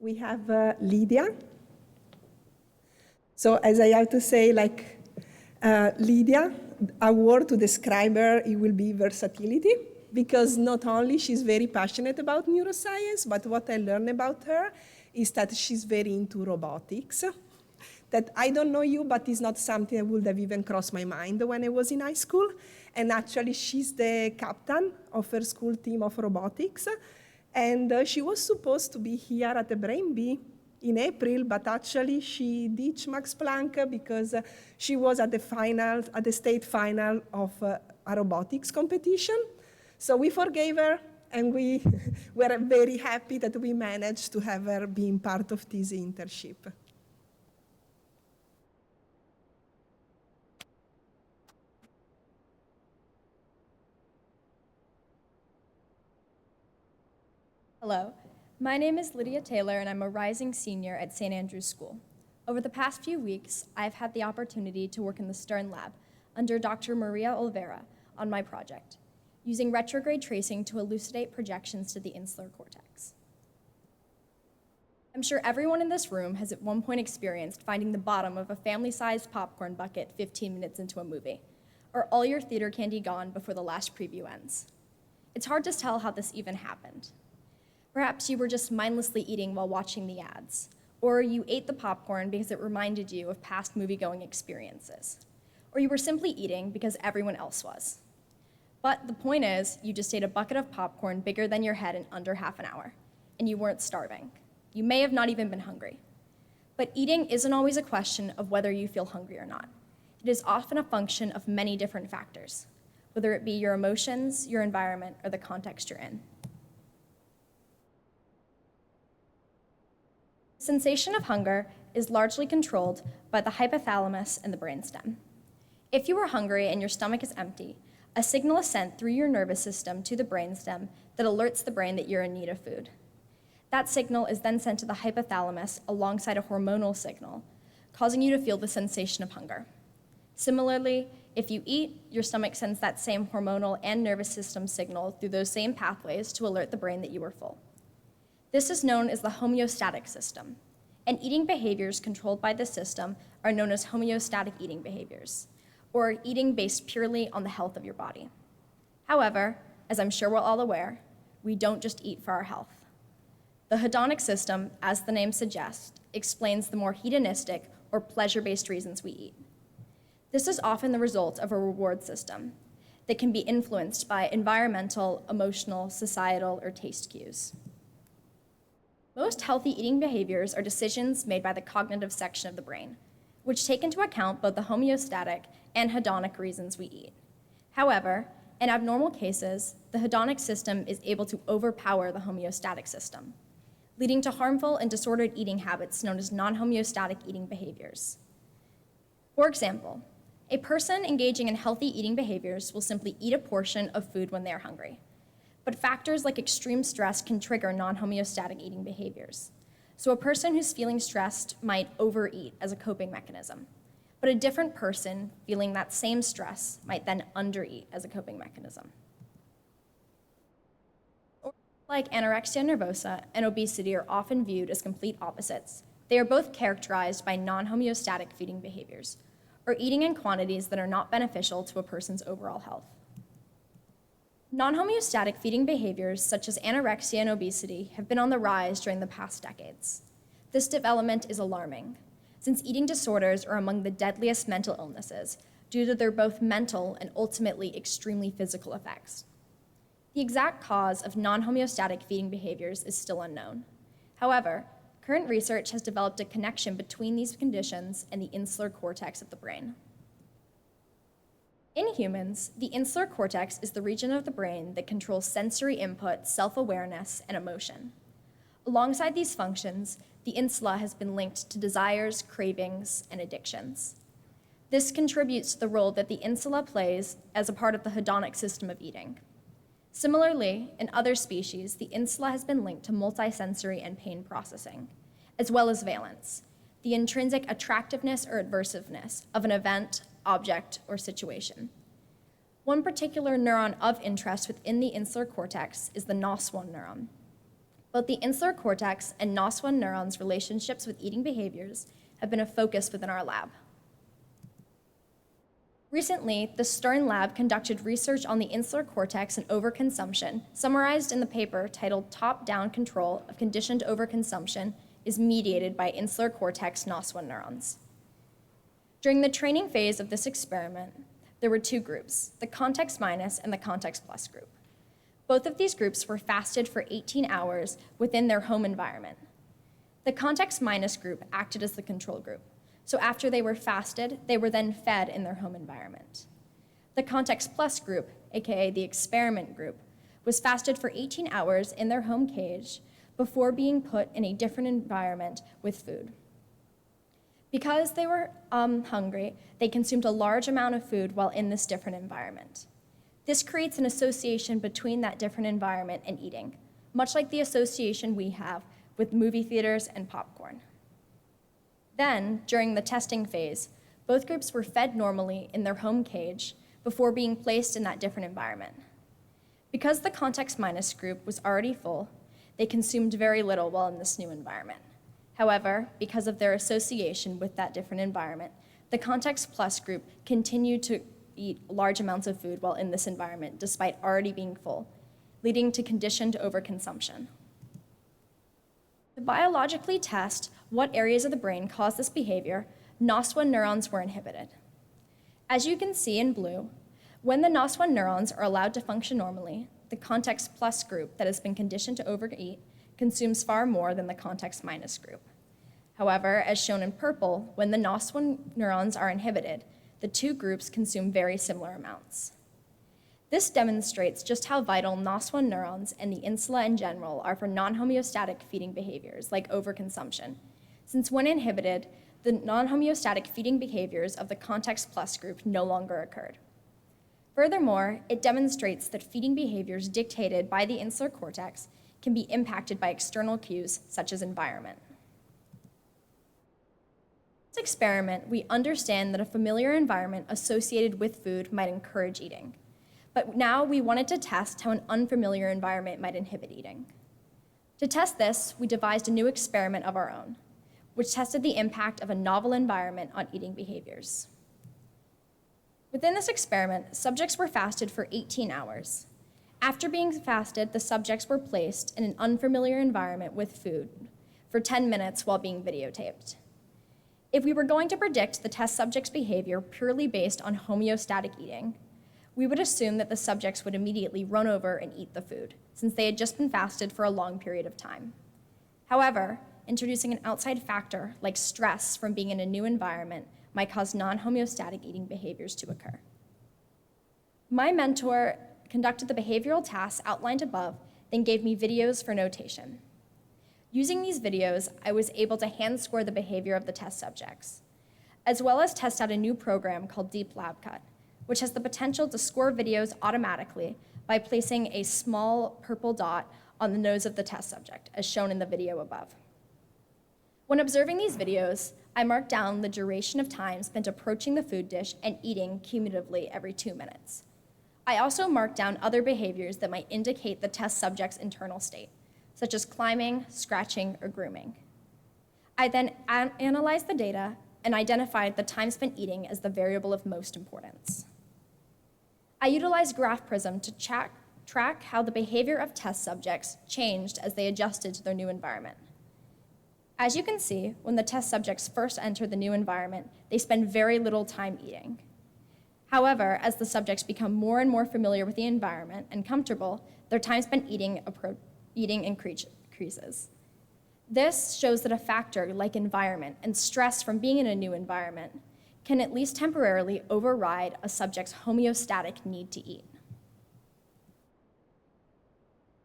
We have Lydia. So as I have to say, like Lydia, a word to describe her, it will be versatility, because not only she's very passionate about neuroscience, but what I learned about her is that she's very into robotics. That I don't know you, but it's not something that would have even crossed my mind when I was in high school. And actually, she's the captain of her school team of robotics. And she was supposed to be here at the Brain Bee in April, but actually she ditched Max Planck because she was at the final, at the state final of a robotics competition. So we forgave her, and we were very happy that we managed to have her being part of this internship. Hello, my name is Lydia Taylor, and I'm a rising senior at St. Andrew's School. Over the past few weeks, I've had the opportunity to work in the Stern Lab under Dr. Maria Olvera on my project, using retrograde tracing to elucidate projections to the insular cortex. I'm sure everyone in this room has at one point experienced finding the bottom of a family-sized popcorn bucket 15 minutes into a movie, or all your theater candy gone before the last preview ends. It's hard to tell how this even happened. Perhaps you were just mindlessly eating while watching the ads, or you ate the popcorn because it reminded you of past movie-going experiences, or you were simply eating because everyone else was. But the point is, you just ate a bucket of popcorn bigger than your head in under half an hour, and you weren't starving. You may have not even been hungry. But eating isn't always a question of whether you feel hungry or not. It is often a function of many different factors, whether it be your emotions, your environment, or the context you're in. The sensation of hunger is largely controlled by the hypothalamus and the brainstem. If you are hungry and your stomach is empty, a signal is sent through your nervous system to the brainstem that alerts the brain that you're in need of food. That signal is then sent to the hypothalamus alongside a hormonal signal, causing you to feel the sensation of hunger. Similarly, if you eat, your stomach sends that same hormonal and nervous system signal through those same pathways to alert the brain that you are full. This is known as the homeostatic system, and eating behaviors controlled by this system are known as homeostatic eating behaviors, or eating based purely on the health of your body. However, as I'm sure we're all aware, we don't just eat for our health. The hedonic system, as the name suggests, explains the more hedonistic or pleasure-based reasons we eat. This is often the result of a reward system that can be influenced by environmental, emotional, societal, or taste cues. Most healthy eating behaviors are decisions made by the cognitive section of the brain, which take into account both the homeostatic and hedonic reasons we eat. However, in abnormal cases, the hedonic system is able to overpower the homeostatic system, leading to harmful and disordered eating habits known as non-homeostatic eating behaviors. For example, a person engaging in healthy eating behaviors will simply eat a portion of food when they are hungry. But factors like extreme stress can trigger non-homeostatic eating behaviors. So a person who's feeling stressed might overeat as a coping mechanism, but a different person feeling that same stress might then undereat as a coping mechanism. Like anorexia nervosa and obesity are often viewed as complete opposites, they are both characterized by non-homeostatic feeding behaviors, or eating in quantities that are not beneficial to a person's overall health. Non-homeostatic feeding behaviors such as anorexia and obesity have been on the rise during the past decades. This development is alarming, since eating disorders are among the deadliest mental illnesses due to their both mental and ultimately extremely physical effects. The exact cause of non-homeostatic feeding behaviors is still unknown. However, current research has developed a connection between these conditions and the insular cortex of the brain. In humans, the insular cortex is the region of the brain that controls sensory input, self-awareness, and emotion. Alongside these functions, the insula has been linked to desires, cravings, and addictions. This contributes to the role that the insula plays as a part of the hedonic system of eating. Similarly, in other species, the insula has been linked to multisensory and pain processing, as well as valence, the intrinsic attractiveness or aversiveness of an event, object, or situation. One particular neuron of interest within the insular cortex is the NOS1 neuron. Both the insular cortex and NOS1 neurons' relationships with eating behaviors have been a focus within our lab. Recently, the Stern Lab conducted research on the insular cortex and overconsumption, summarized in the paper titled Top-Down Control of Conditioned Overconsumption is Mediated by Insular Cortex NOS1 Neurons. During the training phase of this experiment, there were two groups, the context minus and the context plus group. Both of these groups were fasted for 18 hours within their home environment. The context minus group acted as the control group. So after they were fasted, they were then fed in their home environment. The context plus group, aka the experiment group, was fasted for 18 hours in their home cage before being put in a different environment with food. Because they were hungry, they consumed a large amount of food while in this different environment. This creates an association between that different environment and eating, much like the association we have with movie theaters and popcorn. Then, during the testing phase, both groups were fed normally in their home cage before being placed in that different environment. Because the context minus group was already full, they consumed very little while in this new environment. However, because of their association with that different environment, the context plus group continued to eat large amounts of food while in this environment despite already being full, leading to conditioned overconsumption. To biologically test what areas of the brain cause this behavior, NOS1 neurons were inhibited. As you can see in blue, when the NOS1 neurons are allowed to function normally, the context plus group that has been conditioned to overeat consumes far more than the context minus group. However, as shown in purple, when the NOS1 neurons are inhibited, the two groups consume very similar amounts. This demonstrates just how vital NOS1 neurons and the insula in general are for non-homeostatic feeding behaviors like overconsumption, since when inhibited, the non-homeostatic feeding behaviors of the context plus group no longer occurred. Furthermore, it demonstrates that feeding behaviors dictated by the insular cortex can be impacted by external cues such as environment. In this experiment, we understand that a familiar environment associated with food might encourage eating. But now we wanted to test how an unfamiliar environment might inhibit eating. To test this, we devised a new experiment of our own, which tested the impact of a novel environment on eating behaviors. Within this experiment, subjects were fasted for 18 hours. After being fasted, the subjects were placed in an unfamiliar environment with food for 10 minutes while being videotaped. If we were going to predict the test subject's behavior purely based on homeostatic eating, we would assume that the subjects would immediately run over and eat the food, since they had just been fasted for a long period of time. However, introducing an outside factor, like stress from being in a new environment, might cause non-homeostatic eating behaviors to occur. My mentor conducted the behavioral tasks outlined above, then gave me videos for notation. Using these videos, I was able to hand score the behavior of the test subjects, as well as test out a new program called Deep Lab Cut, which has the potential to score videos automatically by placing a small purple dot on the nose of the test subject, as shown in the video above. When observing these videos, I marked down the duration of time spent approaching the food dish and eating cumulatively every 2 minutes. I also marked down other behaviors that might indicate the test subject's internal state, such as climbing, scratching, or grooming. I then analyzed the data and identified the time spent eating as the variable of most importance. I utilized Graph Prism to track how the behavior of test subjects changed as they adjusted to their new environment. As you can see, when the test subjects first enter the new environment, they spend very little time eating. However, as the subjects become more and more familiar with the environment and comfortable, their time spent eating increases. This shows that a factor like environment and stress from being in a new environment can at least temporarily override a subject's homeostatic need to eat.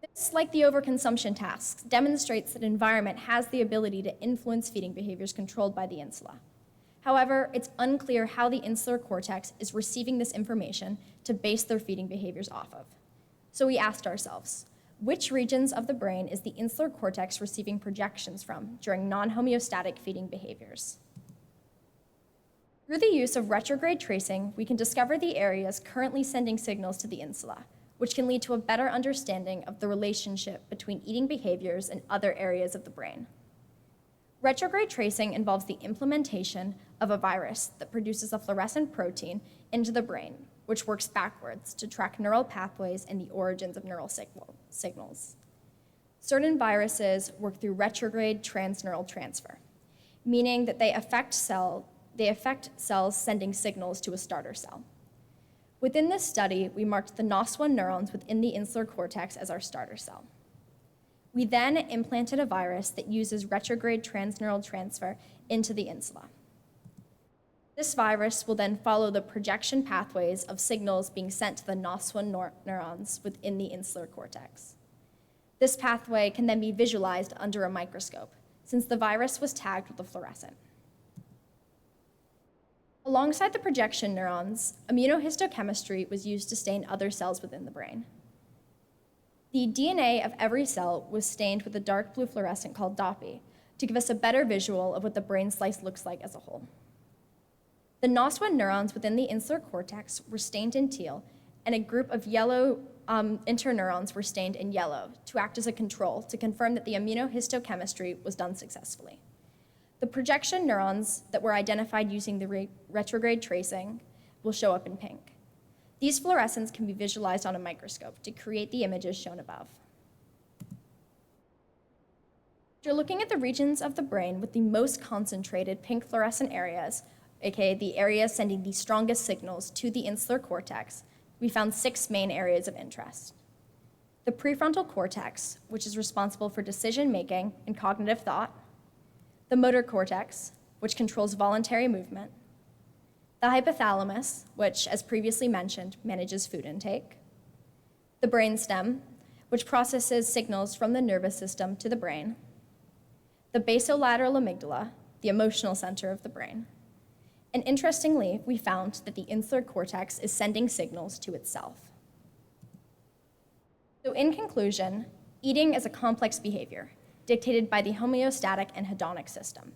This, like the overconsumption tasks, demonstrates that environment has the ability to influence feeding behaviors controlled by the insula. However, it's unclear how the insular cortex is receiving this information to base their feeding behaviors off of. So we asked ourselves, which regions of the brain is the insular cortex receiving projections from during non-homeostatic feeding behaviors? Through the use of retrograde tracing, we can discover the areas currently sending signals to the insula, which can lead to a better understanding of the relationship between eating behaviors and other areas of the brain. Retrograde tracing involves the implementation of a virus that produces a fluorescent protein into the brain, which works backwards to track neural pathways and the origins of neural signals. Certain viruses work through retrograde transneural transfer, meaning that they affect cells sending signals to a starter cell. Within this study, we marked the NOS1 neurons within the insular cortex as our starter cell. We then implanted a virus that uses retrograde transneural transfer into the insula. This virus will then follow the projection pathways of signals being sent to the NOS1 neurons within the insular cortex. This pathway can then be visualized under a microscope, since the virus was tagged with a fluorescent. Alongside the projection neurons, immunohistochemistry was used to stain other cells within the brain. The DNA of every cell was stained with a dark blue fluorescent called DOPI to give us a better visual of what the brain slice looks like as a whole. The NOS1 neurons within the insular cortex were stained in teal, and a group of yellow interneurons were stained in yellow to act as a control to confirm that the immunohistochemistry was done successfully. The projection neurons that were identified using the retrograde tracing will show up in pink. These fluorescents can be visualized on a microscope to create the images shown above. After looking at the regions of the brain with the most concentrated pink fluorescent areas, aka the areas sending the strongest signals to the insular cortex, we found 6 main areas of interest. The prefrontal cortex, which is responsible for decision-making and cognitive thought, the motor cortex, which controls voluntary movement, the hypothalamus, which, as previously mentioned, manages food intake, the brainstem, which processes signals from the nervous system to the brain, the basolateral amygdala, the emotional center of the brain. And interestingly, we found that the insular cortex is sending signals to itself. So in conclusion, eating is a complex behavior dictated by the homeostatic and hedonic system,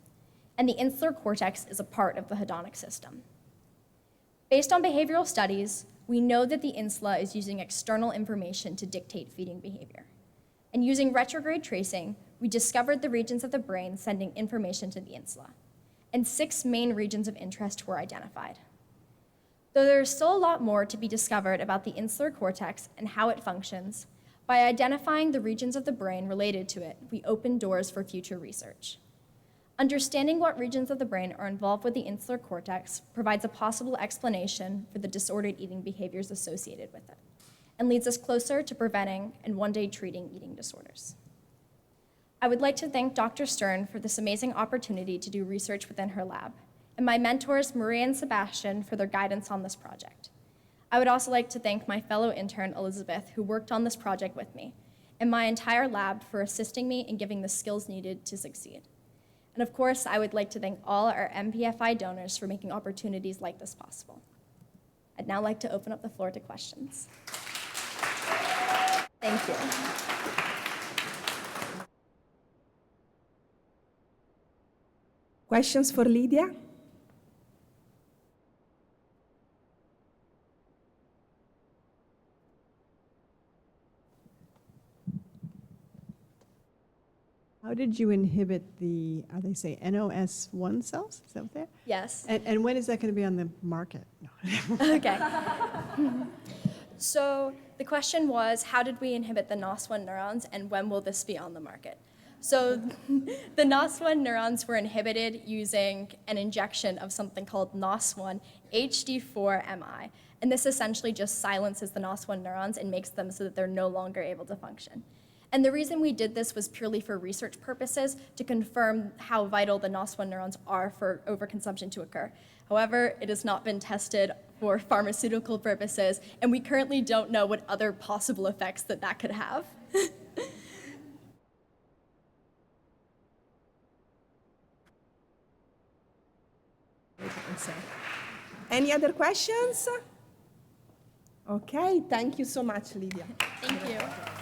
and the insular cortex is a part of the hedonic system. Based on behavioral studies, we know that the insula is using external information to dictate feeding behavior. And using retrograde tracing, we discovered the regions of the brain sending information to the insula, and 6 main regions of interest were identified. Though there is still a lot more to be discovered about the insular cortex and how it functions, by identifying the regions of the brain related to it, we open doors for future research. Understanding what regions of the brain are involved with the insular cortex provides a possible explanation for the disordered eating behaviors associated with it, and leads us closer to preventing and one day treating eating disorders. I would like to thank Dr. Stern for this amazing opportunity to do research within her lab, and my mentors, Maria and Sebastian, for their guidance on this project. I would also like to thank my fellow intern, Elizabeth, who worked on this project with me, and my entire lab for assisting me in giving the skills needed to succeed. And of course, I would like to thank all our MPFI donors for making opportunities like this possible. I'd now like to open up the floor to questions. Thank you. Questions for Lydia? How did you inhibit the, they say NOS1 cells? Is that what they're? Yes. And when is that going to be on the market? No. Okay. So the question was, how did we inhibit the NOS1 neurons, and when will this be on the market? So the NOS1 neurons were inhibited using an injection of something called NOS1 HD4-MI. And this essentially just silences the NOS1 neurons and makes them so that they're no longer able to function. And the reason we did this was purely for research purposes to confirm how vital the NOS1 neurons are for overconsumption to occur. However, it has not been tested for pharmaceutical purposes, and we currently don't know what other possible effects that could have. Any other questions? Okay, thank you so much, Lydia. Thank you.